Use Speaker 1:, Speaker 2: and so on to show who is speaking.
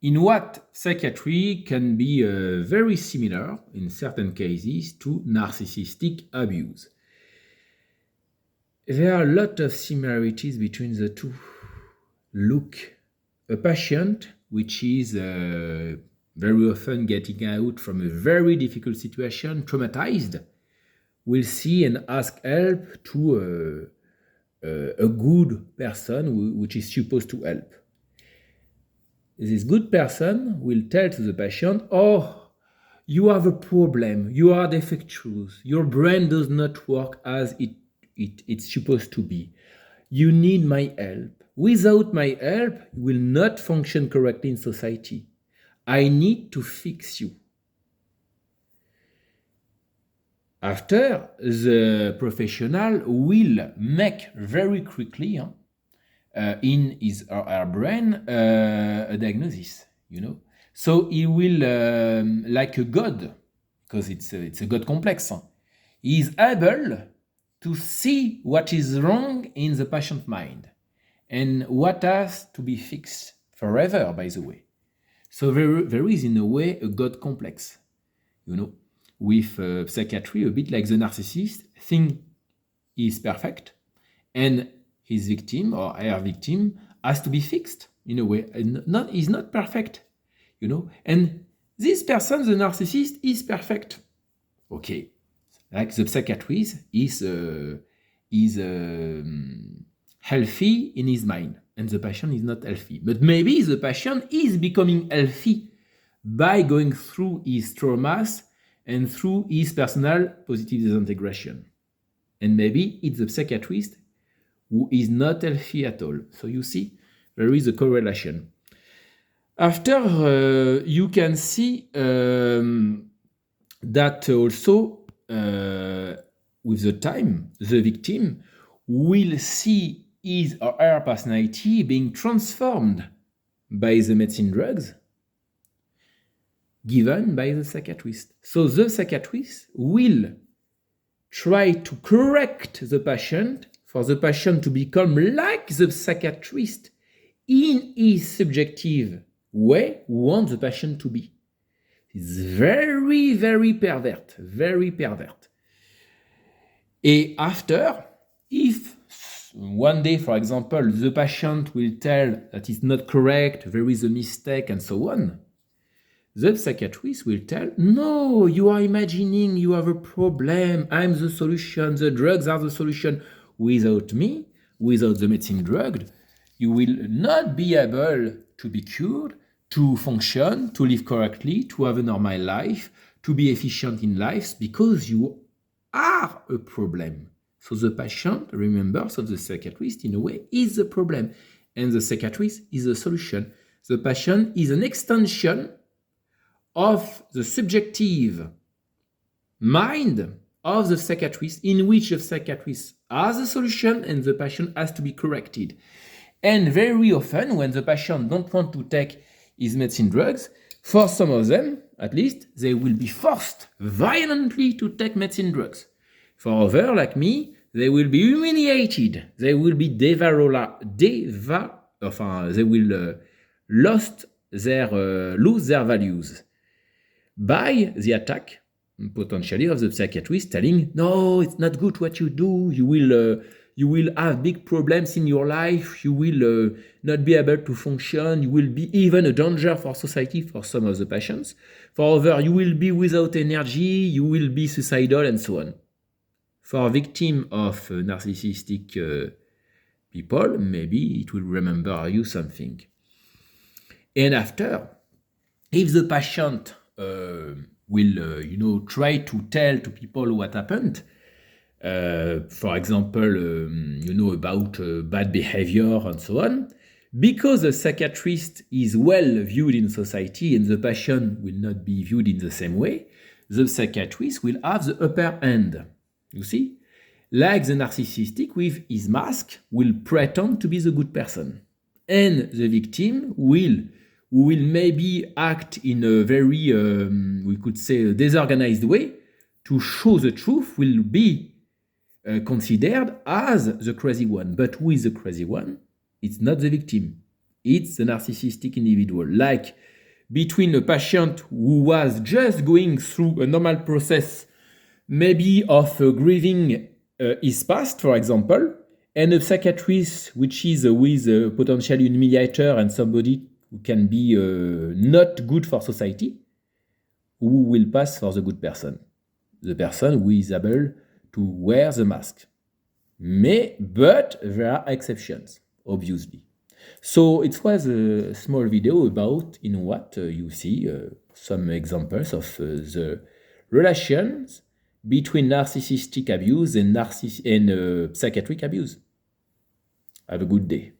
Speaker 1: in what psychiatry can be very similar in certain cases to narcissistic abuse. There are a lot of similarities between the two. Look, a patient which is very often getting out from a very difficult situation, traumatized, will see and ask help to a good person which is supposed to help. This good person will tell to the patient, oh, you have a problem, you are defectuous, your brain does not work as it's supposed to be. You need my help. Without my help, you will not function correctly in society. I need to fix you. After, the professional will make very quickly in his or her brain a diagnosis, So he will, like a god, because it's a god complex, he is able to see what is wrong in the patient's mind and what has to be fixed forever, by the way. So there is, in a way, a god complex, with psychiatry, a bit like the narcissist, think is perfect, and his victim or her victim has to be fixed in a way. Is not perfect, And this person, the narcissist, is perfect. Okay, like the psychiatrist is healthy in his mind, and the patient is not healthy. But maybe the patient is becoming healthy by going through his traumas and through his personal positive disintegration. And maybe it's the psychiatrist who is not healthy at all. So you see, there is a correlation. After, you can see that also, with the time, the victim will see his or her personality being transformed by the medicine drugs given by the psychiatrist. So the psychiatrist will try to correct the patient for the patient to become like the psychiatrist in his subjective way wants the patient to be. It's very, very pervert, very pervert. And after, if one day, for example, the patient will tell that it's not correct, there is a mistake, and so on, the psychiatrist will tell, no, you are imagining you have a problem, I'm the solution, the drugs are the solution. Without me, without the medicine drug, you will not be able to be cured, to function, to live correctly, to have a normal life, to be efficient in life, because you are a problem. So the patient, remember, so the psychiatrist, in a way, is the problem, and the psychiatrist is the solution. The patient is an extension of the subjective mind of the psychiatrist, in which the psychiatrist has a solution and the patient has to be corrected. And very often, when the patient don't want to take his medicine drugs, for some of them, at least, they will be forced violently to take medicine drugs. For others, like me, they will be humiliated. They will be they will lose their values by the attack, potentially, of the psychiatrist telling, no, it's not good what you do, you will have big problems in your life, you will not be able to function, you will be even a danger for society for some of the patients. For others, you will be without energy, you will be suicidal, and so on. For victim of narcissistic people, maybe it will remember you something. And after, if the patient will try to tell to people what happened, for example, about bad behavior and so on, because the psychiatrist is well viewed in society and the patient will not be viewed in the same way, the psychiatrist will have the upper hand. You see? Like the narcissistic, with his mask, will pretend to be the good person. And the victim will maybe act in a very, we could say, disorganized way to show the truth, will be considered as the crazy one. But who is the crazy one? It's not the victim. It's the narcissistic individual. Like between a patient who was just going through a normal process, maybe of grieving his past, for example, and a psychiatrist which is with potentially a mediator and somebody who can be not good for society, who will pass for the good person, the person who is able to wear the mask. But there are exceptions, obviously. So it was a small video about in what you see some examples of the relations between narcissistic abuse and psychiatric abuse. Have a good day.